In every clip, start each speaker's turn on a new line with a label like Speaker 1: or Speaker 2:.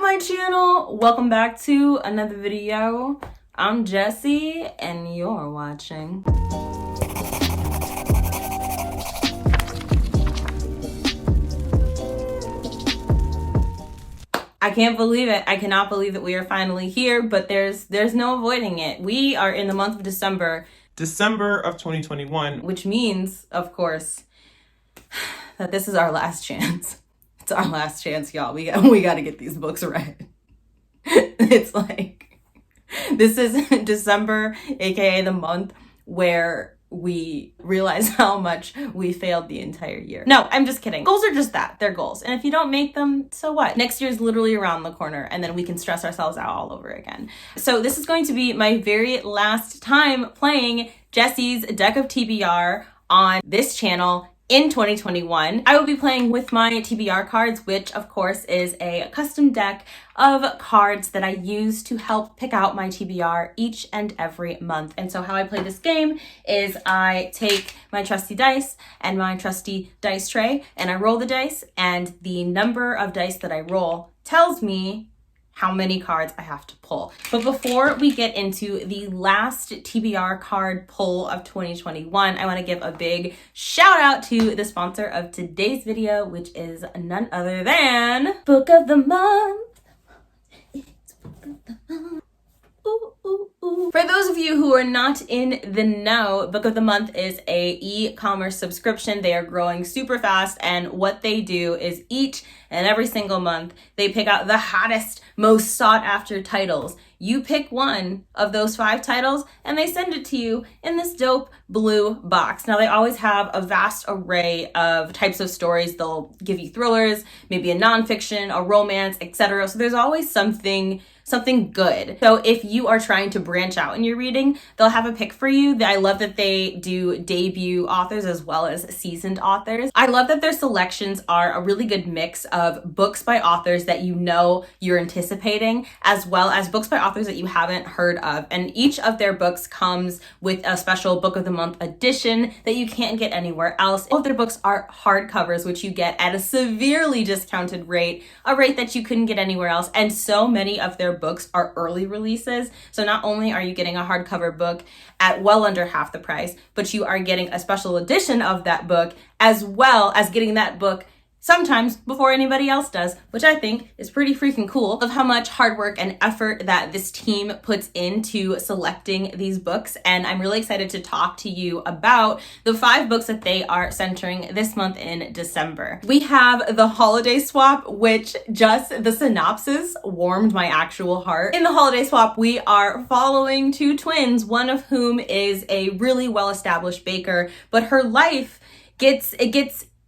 Speaker 1: my channel. Welcome back to another video. I'm Jessie and you're watching. I can't believe it. I cannot believe that we are finally here, but there's no avoiding it. We are in the month of December.
Speaker 2: December of 2021.
Speaker 1: Which means, of course, that this is our last chance. It's our last chance, y'all. We got to get these books right. It's like, this is December, aka the month where we realize how much we failed the entire year. No, I'm just kidding. Goals are just that. They're goals. And if you don't make them, so what? Next year is literally around the corner and then we can stress ourselves out all over again. So this is going to be my very last time playing Jessie's deck of TBR on this channel in 2021. I will be playing with my TBR cards, which of course is a custom deck of cards that I use to help pick out my TBR each and every month. And so how I play this game is I take my trusty dice and my trusty dice tray and I roll the dice, and the number of dice that I roll tells me how many cards I have to pull. But before we get into the last TBR card pull of 2021, I want to give a big shout out to the sponsor of today's video, which is none other than Book of the Month. It's Book of the Month. Ooh, ooh, ooh. For those of you who are not in the know, Book of the Month is a e-commerce subscription. They are growing super fast, and what they do is each and every single month, they pick out the hottest, most sought after titles. You pick one of those 5 titles and they send it to you in this dope blue box. Now they always have a vast array of types of stories. They'll give you thrillers, maybe a nonfiction, a romance, etc. So there's always something good. So if you are trying to branch out in your reading, they'll have a pick for you. I love that they do debut authors as well as seasoned authors. I love that their selections are a really good mix of books by authors that you know you're anticipating, as well as books by authors that you haven't heard of. And each of their books comes with a special Book of the Month edition that you can't get anywhere else. All of their books are hardcovers, which you get at a severely discounted rate, a rate that you couldn't get anywhere else. And so many of their books are early releases. So not only are you getting a hardcover book at well under half the price, but you are getting a special edition of that book, as well as getting that book sometimes before anybody else does, which I think is pretty freaking cool, of how much hard work and effort that this team puts into selecting these books. And I'm really excited to talk to you about the 5 books that they are centering this month in December. We have the Holiday Swap, which just the synopsis warmed my actual heart. In the Holiday Swap, we are following 2 twins, one of whom is a really well-established baker, but her life gets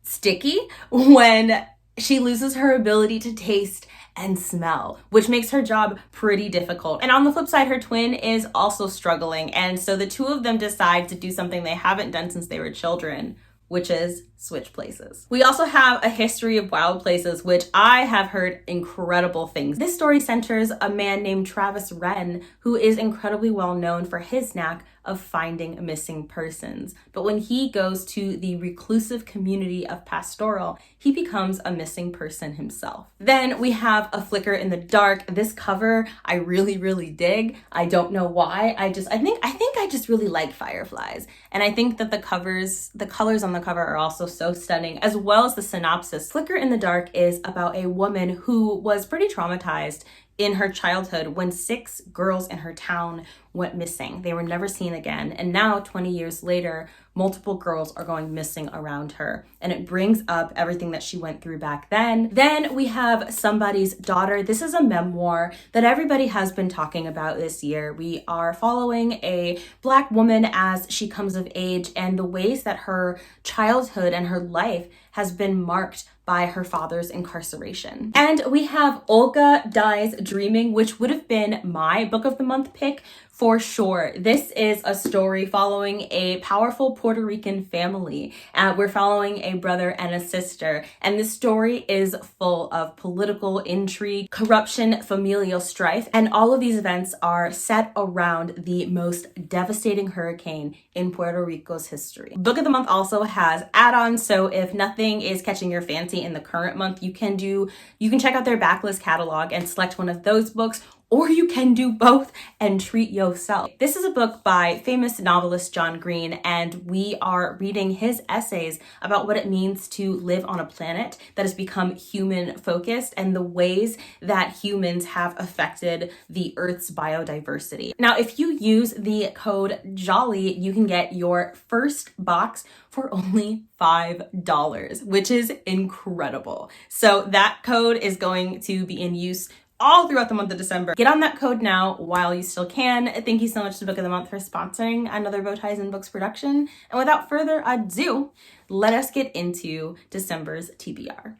Speaker 1: sticky when she loses her ability to taste and smell, which makes her job pretty difficult. And on the flip side, her twin is also struggling. And so the 2 of them decide to do something they haven't done since they were children, which is switch places. We also have A History of Wild Places, which I have heard incredible things. This story centers a man named Travis Wren, who is incredibly well known for his knack of finding missing persons. But when he goes to the reclusive community of Pastoral, he becomes a missing person himself. Then we have A Flicker in the Dark. This cover I really, really dig. I don't know why. I think I just really like fireflies. And I think that the colors on the cover are also so stunning, as well as the synopsis. Flicker in the Dark is about a woman who was pretty traumatized in her childhood when 6 girls in her town went missing. They were never seen again. And now, 20 years later, multiple girls are going missing around her. And it brings up everything that she went through back then. Then we have Somebody's Daughter. This is a memoir that everybody has been talking about this year. We are following a Black woman as she comes of age and the ways that her childhood and her life has been marked by her father's incarceration. And we have Olga Dies Dreaming, which would have been my Book of the Month pick for sure. This is a story following a powerful Puerto Rican family. We're following a brother and a sister, and this story is full of political intrigue, corruption, familial strife, and all of these events are set around the most devastating hurricane in Puerto Rico's history. Book of the Month also has add-ons, so if nothing is catching your fancy fantasy in the current month, you can check out their backlist catalog and select one of those books, or you can do both and treat yourself. This is a book by famous novelist John Green, and we are reading his essays about what it means to live on a planet that has become human focused and the ways that humans have affected the Earth's biodiversity. Now, if you use the code JOLLY, you can get your first box for only $5, which is incredible. So that code is going to be in use all throughout the month of December. Get on that code now while you still can. Thank you so much to Book of the Month for sponsoring another Bow Ties and Books production. And without further ado, let us get into December's TBR.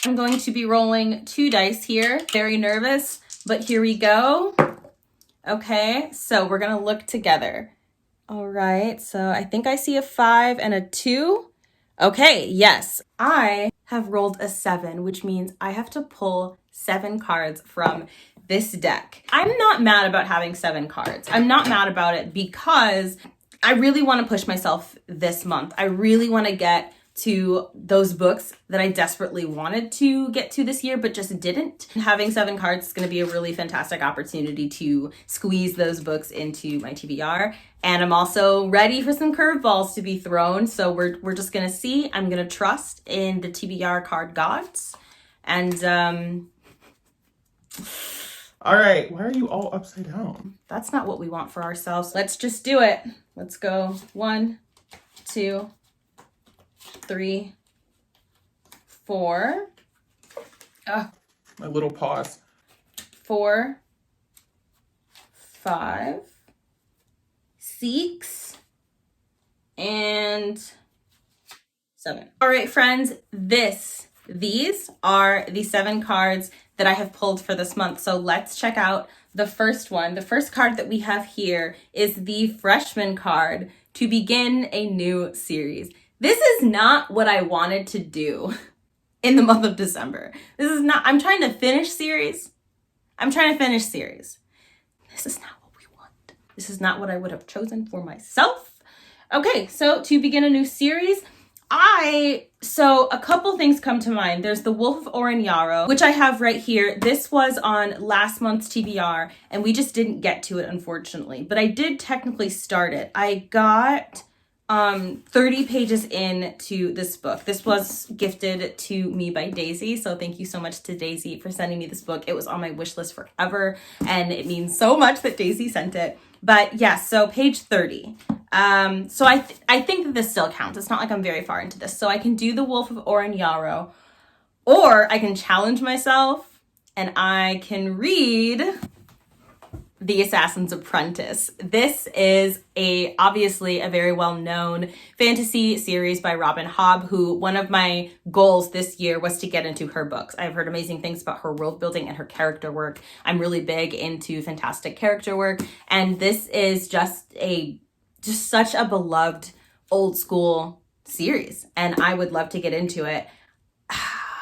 Speaker 1: I'm going to be rolling 2 dice here. Very nervous, but here we go. Okay, so we're gonna look together. All right, so I think I see a 5 and a 2. Okay, yes, I have rolled a 7, which means I have to pull 7 cards from this deck. I'm not mad about having 7 cards. I'm not mad about it because I really want to push myself this month. I really want to get to those books that I desperately wanted to get to this year, but just didn't. Having 7 cards is going to be a really fantastic opportunity to squeeze those books into my TBR. And I'm also ready for some curveballs to be thrown. So we're just going to see. I'm going to trust in the TBR card gods. And,
Speaker 2: All right, why are you all upside down?
Speaker 1: That's not what we want for ourselves. Let's just do it. Let's go. 1, 2, 3, 4.
Speaker 2: My little pause.
Speaker 1: 4, 5, 6, and 7. All right, friends, these are the 7 cards that I have pulled for this month. So let's check out the first one. The first card that we have here is the freshman card to begin a new series. This is not what I wanted to do in the month of December. I'm trying to finish series. This is not what we want. This is not what I would have chosen for myself. Okay, so to begin a new series, so a couple things come to mind. There's the Wolf of Oren-Yaro, which I have right here. This was on last month's TBR, and we just didn't get to it, unfortunately. But I did technically start it. I got 30 pages into this book. This was gifted to me by Daisy, so thank you so much to Daisy for sending me this book. It was on my wish list forever, and it means so much that Daisy sent it. But yeah, so page 30. So I think that this still counts. It's not like I'm very far into this. So I can do the Wolf of Oren-Yaro, or I can challenge myself and I can read The Assassin's Apprentice. This is obviously a very well-known fantasy series by Robin Hobb, who one of my goals this year was to get into her books. I've heard amazing things about her world building and her character work. I'm really big into fantastic character work, and this is just such a beloved old school series, and I would love to get into it.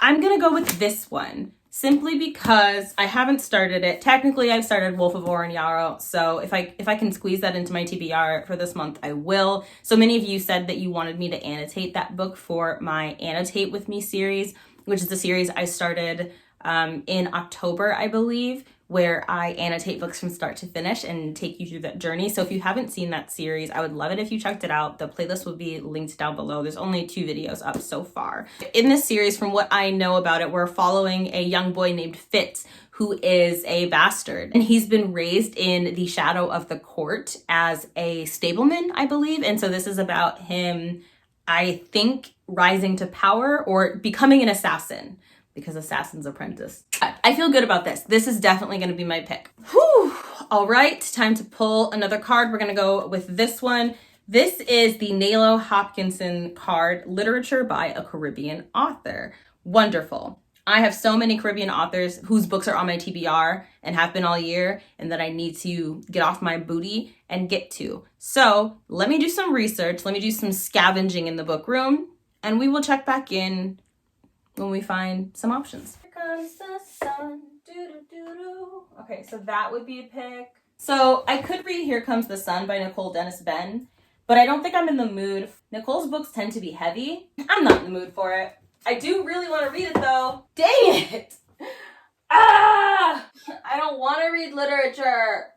Speaker 1: I'm gonna go with this one, simply because I haven't started it. Technically, I've started Wolf of Oren-Yaro, so if I can squeeze that into my TBR for this month, I will. So many of you said that you wanted me to annotate that book for my Annotate With Me series, which is a series I started in October, I believe, where I annotate books from start to finish and take you through that journey. So if you haven't seen that series, I would love it if you checked it out. The playlist will be linked down below. There's only 2 videos up so far. In this series, from what I know about it, we're following a young boy named Fitz, who is a bastard. And he's been raised in the shadow of the court as a stableman, I believe. And so this is about him, I think, rising to power or becoming an assassin, because Assassin's Apprentice. I feel good about this. This is definitely going to be my pick. Whew. All right, time to pull another card. We're going to go with this one. This is the Nalo Hopkinson card, Literature by a Caribbean Author. Wonderful. I have so many Caribbean authors whose books are on my TBR and have been all year, and that I need to get off my booty and get to. So let me do some research. Let me do some scavenging in the book room, and we will check back in when we find some options. Here comes the sun. Doo-doo-doo-doo. Okay, so that would be a pick. So I could read Here Comes the Sun by Nicole Dennis Benn, but I don't think I'm in the mood. Nicole's books tend to be heavy. I'm not in the mood for it. I do really want to read it though. Dang it! Ah! I don't want to read literature.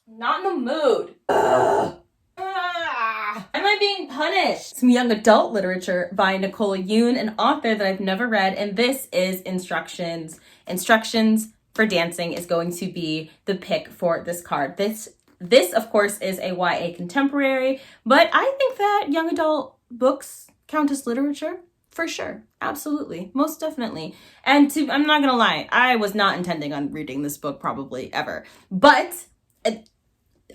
Speaker 1: Not in the mood. Ugh. Am I being punished? Some young adult literature by Nicole Yoon, an author that I've never read, and this is Instructions. Instructions for Dancing is going to be the pick for this card. This of course is a YA contemporary, but I think that young adult books count as literature for sure. Absolutely, most definitely. And I'm not gonna lie, I was not intending on reading this book probably ever, but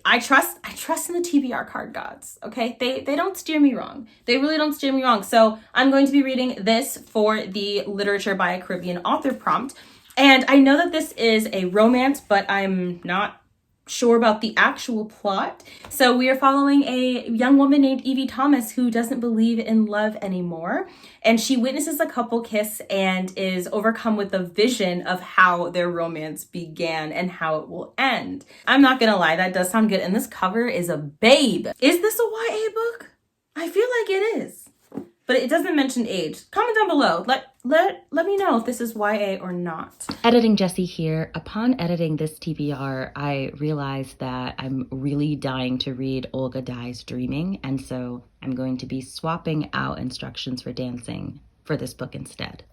Speaker 1: I trust in the TBR card gods, okay? They don't steer me wrong. They really don't steer me wrong. So I'm going to be reading this for the Literature by a Caribbean Author prompt. And I know that this is a romance, but I'm not sure about the actual plot. So we are following a young woman named Evie Thomas who doesn't believe in love anymore. And she witnesses a couple kiss and is overcome with a vision of how their romance began and how it will end. I'm not gonna lie, that does sound good. And this cover is a babe. Is this a YA book? I feel like it is. But it doesn't mention age. Comment down below. Let me know if this is YA or not.
Speaker 3: Editing Jessie here. Upon editing this TBR, I realized that I'm really dying to read Olga Dai's Dreaming, and so I'm going to be swapping out Instructions for Dancing for this book instead.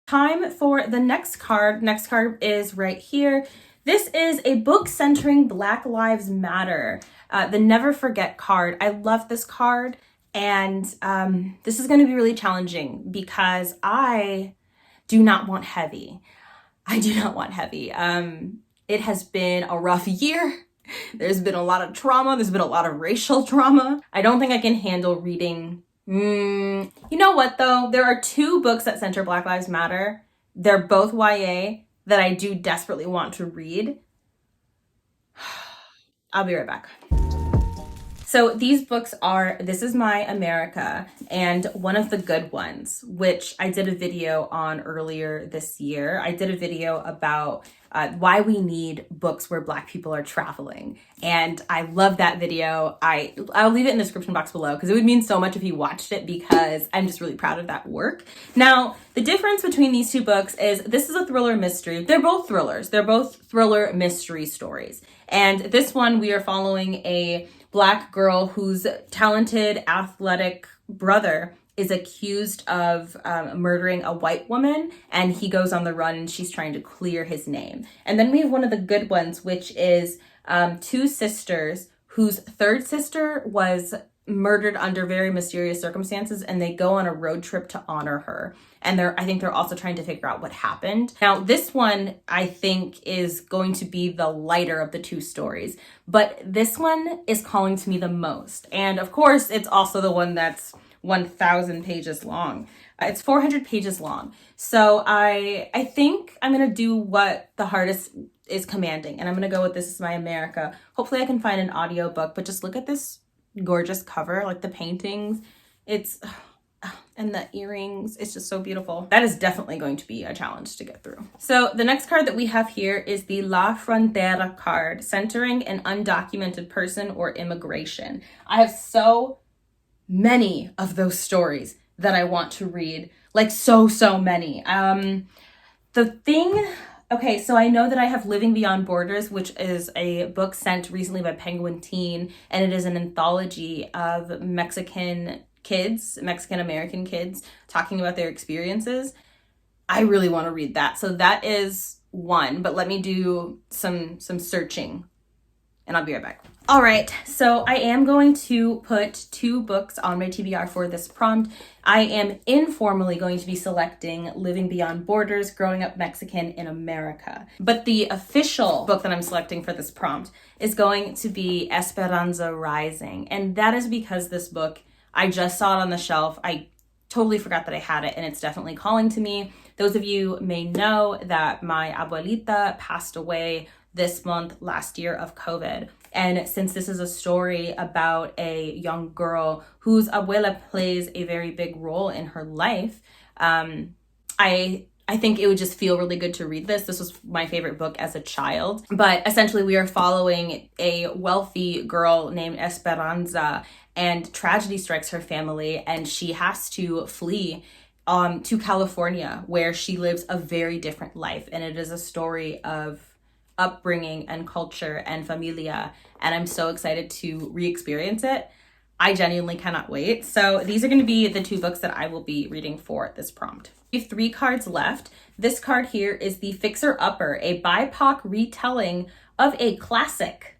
Speaker 1: Time for the next card. Next card is right here. This is a book centering Black Lives Matter. The Never Forget card. I love this card. And this is going to be really challenging because I do not want heavy. I do not want heavy. It has been a rough year. There's been a lot of trauma. There's been a lot of racial trauma. I don't think I can handle reading. You know what though? There are two books that center Black Lives Matter. They're both YA that I do desperately want to read. I'll be right back. So these books are This Is My America and One of the Good Ones, which I did a video on earlier this year. I did a video about why we need books where Black people are traveling. And I love that video. I'll leave it in the description box below because it would mean so much if you watched it because I'm just really proud of that work. Now, the difference between these two books is this is a thriller mystery. They're both thrillers. They're both thriller mystery stories. And this one, we are following a Black girl whose talented, athletic brother is accused of murdering a white woman, and he goes on the run and she's trying to clear his name. And then we have One of the Good Ones, which is two sisters whose third sister was murdered under very mysterious circumstances, and they go on a road trip to honor her. And I think they're also trying to figure out what happened. Now, this one, I think, is going to be the lighter of the two stories, but this one is calling to me the most. And of course, it's also the one that's 1,000 pages long. It's 400 pages long. So I think I'm going to do what the hardest is commanding, and I'm going to go with This Is My America. Hopefully I can find an audiobook, but just look at this gorgeous cover, like the paintings. And the earrings, it's just so beautiful. That is definitely going to be a challenge to get through. So the next card that we have here is the La Frontera card, centering an undocumented person or immigration. I have so many of those stories that I want to read, like so many. Okay, so I know that I have Living Beyond Borders, which is a book sent recently by Penguin Teen, and it is an anthology of Mexican American kids talking about their experiences. I really want to read that. So that is one, but let me do some searching and I'll be right back. All right, so I am going to put two books on my TBR for this prompt. I am informally going to be selecting Living Beyond Borders, Growing Up Mexican in America. But the official book that I'm selecting for this prompt is going to be Esperanza Rising. And that is because this book, I just saw it on the shelf. I totally forgot that I had it, and it's definitely calling to me. Those of you may know that my abuelita passed away this month last year of COVID. And since this is a story about a young girl whose abuela plays a very big role in her life, I I think it would just feel really good to read this. This was my favorite book as a child. But essentially, we are following a wealthy girl named Esperanza, and tragedy strikes her family, and she has to flee to California, where she lives a very different life. And it is a story of upbringing and culture and familia. And I'm so excited to re-experience it. I genuinely cannot wait. So these are going to be the 2 books that I will be reading for this prompt. We have 3 cards left. This card here is the Fixer Upper, a BIPOC retelling of a classic.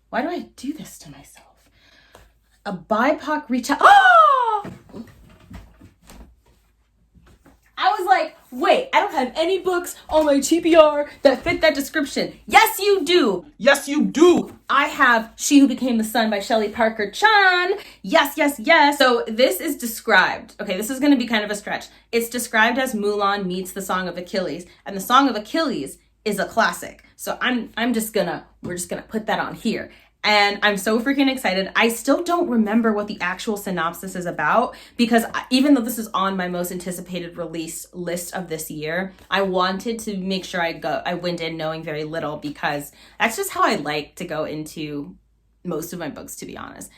Speaker 1: Why do I do this to myself? A BIPOC retelling. Oh! I was like, wait, I don't have any books on my TBR that fit that description. Yes, you do.
Speaker 2: Yes, you do.
Speaker 1: I have She Who Became the Sun by Shelley Parker Chan. Yes, yes, yes. So this is described. Okay, this is going to be kind of a stretch. It's described as Mulan meets the Song of Achilles, and the Song of Achilles is a classic. So we're just gonna put that on here. And I'm so freaking excited. I still don't remember what the actual synopsis is about, because even though this is on my most anticipated release list of this year, I wanted to make sure I went in knowing very little, because that's just how I like to go into most of my books, to be honest.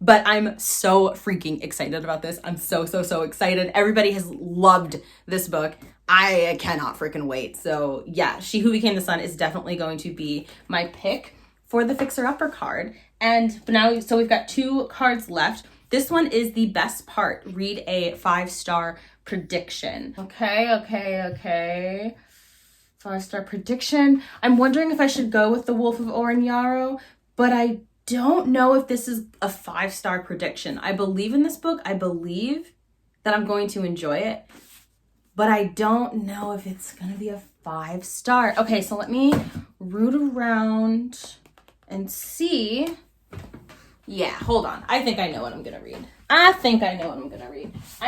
Speaker 1: But I'm so freaking excited about this. I'm so excited. Everybody has loved this book. I cannot freaking wait. So yeah, She Who Became the Sun is definitely going to be my pick for the Fixer Upper card. And now, so we've got 2 cards left. This one is the best part. Read a 5-star prediction. Okay. 5-star prediction. I'm wondering if I should go with The Wolf of Oren-Yaro, but I don't know if this is a 5-star prediction. I believe in this book. I believe that I'm going to enjoy it, but I don't know if it's gonna be a 5-star. Okay, so let me root around and see. Yeah, hold on. I think I know what I'm gonna read. I'm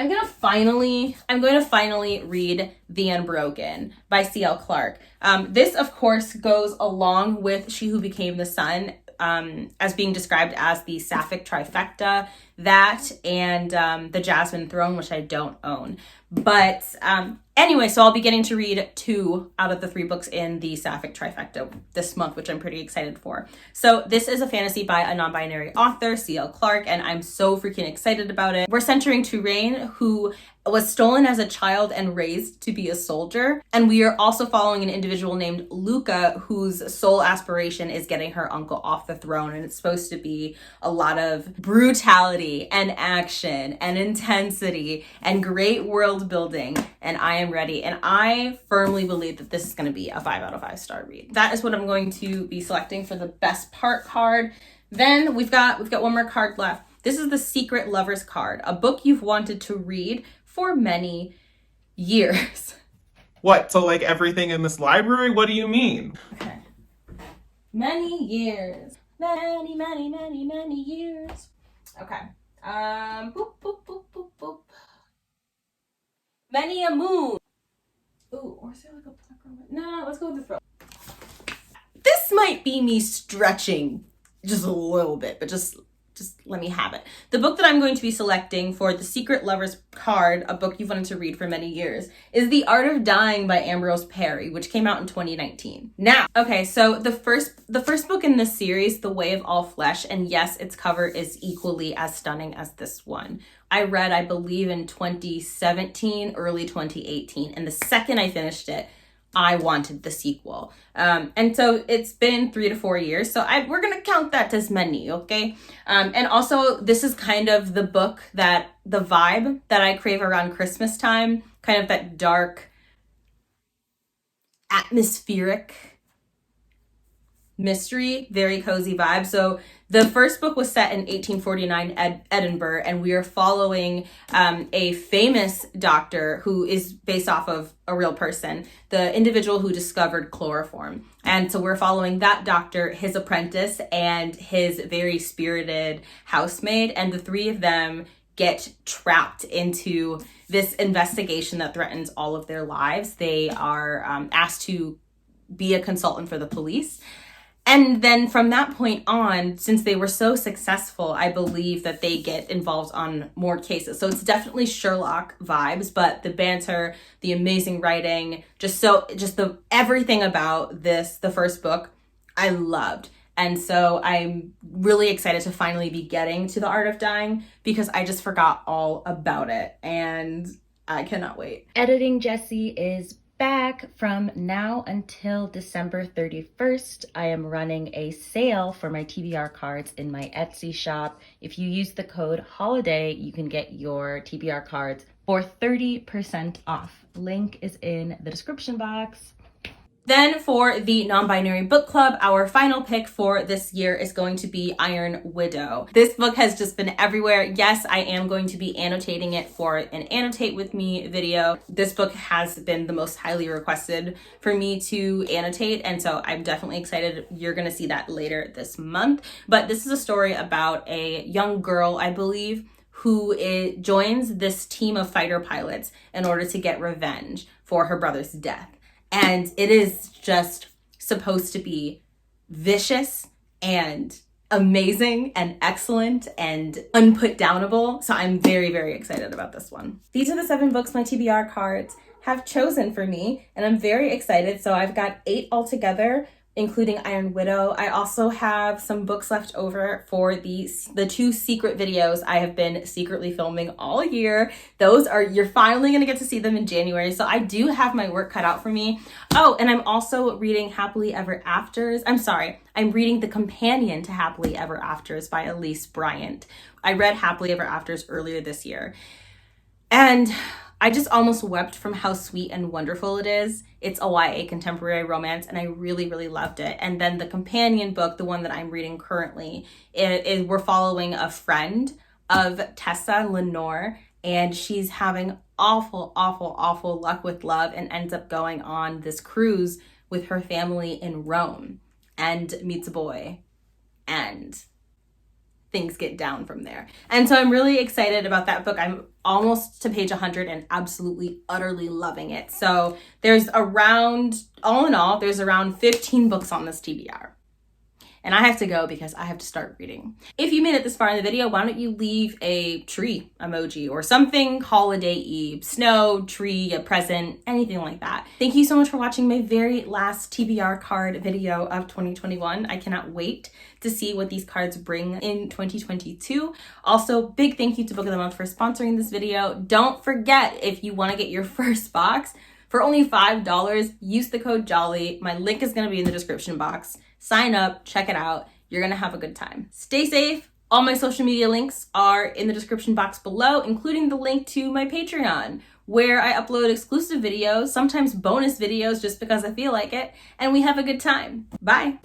Speaker 1: going to finally read The Unbroken by C.L. Clarke. This, of course, goes along with She Who Became the Sun, as being described as the sapphic trifecta, that and the Jasmine Throne, which I don't own. But anyway, so I'll be getting to read 2 out of the 3 books in the sapphic trifecta this month, which I'm pretty excited for. So this is a fantasy by a non-binary author, C.L. Clarke, and I'm so freaking excited about it. We're centering Turain, who was stolen as a child and raised to be a soldier. And we are also following an individual named Luca, whose sole aspiration is getting her uncle off the throne. And it's supposed to be a lot of brutality and action and intensity and great world building. And I am ready. And I firmly believe that this is going to be a 5 out of 5 star read. That is what I'm going to be selecting for the best part card. Then we've got one more card left. This is the Secret Lovers card, a book you've wanted to read for many years.
Speaker 2: What? So like everything in this library? What do you mean?
Speaker 1: Okay. Many years. Many years. Okay. Boop, boop, boop, boop, boop. Many a moon. Ooh, or is there like a black robot? No, let's go with the throat. This might be me stretching just a little bit, but just let me have it. The book that I'm going to be selecting for the Secret Lovers card, a book you've wanted to read for many years, is The Art of Dying by Ambrose Parry, which came out in 2019. Now, okay, so the first book in this series, The Way of All Flesh, and yes, its cover is equally as stunning as this one. I read, I believe, in 2017, early 2018, and the second I finished it, I wanted the sequel. And so it's been 3 to 4 years. So we're going to count that as many, okay? And also, this is kind of the book that, the vibe that I crave around Christmas time, kind of that dark, atmospheric mystery, very cozy vibe. So the first book was set in 1849 Edinburgh, and we are following a famous doctor who is based off of a real person, the individual who discovered chloroform. And so we're following that doctor, his apprentice, and his very spirited housemaid, and the 3 of them get trapped into this investigation that threatens all of their lives. They are asked to be a consultant for the police. And then from that point on, since they were so successful, I believe that they get involved on more cases. So it's definitely Sherlock vibes, but the banter, the amazing writing, just the everything about this, the first book, I loved. And so I'm really excited to finally be getting to The Art of Dying because I just forgot all about it and I cannot wait.
Speaker 3: Editing Jessie is back. From now until December 31st. I am running a sale for my TBR cards in my Etsy shop. If you use the code HOLIDAY, you can get your TBR cards for 30% off. Link is in the description box.
Speaker 1: Then for the non-binary book club, our final pick for this year is going to be Iron Widow. This book has just been everywhere. Yes, I am going to be annotating it for an Annotate With Me video. This book has been the most highly requested for me to annotate, and so I'm definitely excited. You're gonna see that later this month. But this is a story about a young girl, I believe, who joins this team of fighter pilots in order to get revenge for her brother's death. And it is just supposed to be vicious and amazing and excellent and unputdownable. So I'm very, very excited about this one. These are the 7 books my TBR cards have chosen for me, and I'm very excited. So I've got 8 altogether, including Iron Widow. I also have some books left over for the 2 secret videos I have been secretly filming all year. You're finally gonna get to see them in January. So I do have my work cut out for me. Oh, and I'm also reading Happily Ever Afters. I'm reading the companion to Happily Ever Afters by Elise Bryant. I read Happily Ever Afters earlier this year, and I just almost wept from how sweet and wonderful it is. It's a YA contemporary romance, and I really, really loved it. And then the companion book, the one that I'm reading currently, we're following a friend of Tessa, Lenore, and she's having awful, awful, awful luck with love and ends up going on this cruise with her family in Rome and meets a boy, and things get down from there. And so I'm really excited about that book. I'm almost to page 100 and absolutely, utterly loving it. So all in all, there's around 15 books on this TBR. And I have to go because I have to start reading. If you made it this far in the video, why don't you leave a tree emoji or something holiday-y, snow, tree, a present, anything like that. Thank you so much for watching my very last TBR card video of 2021. I cannot wait to see what these cards bring in 2022. Also, big thank you to Book of the Month for sponsoring this video. Don't forget, if you want to get your first box for only $5, use the code JOLLY. My link is going to be in the description box. Sign up, check it out. You're going to have a good time. Stay safe. All my social media links are in the description box below, including the link to my Patreon, where I upload exclusive videos, sometimes bonus videos just because I feel like it, and we have a good time. Bye.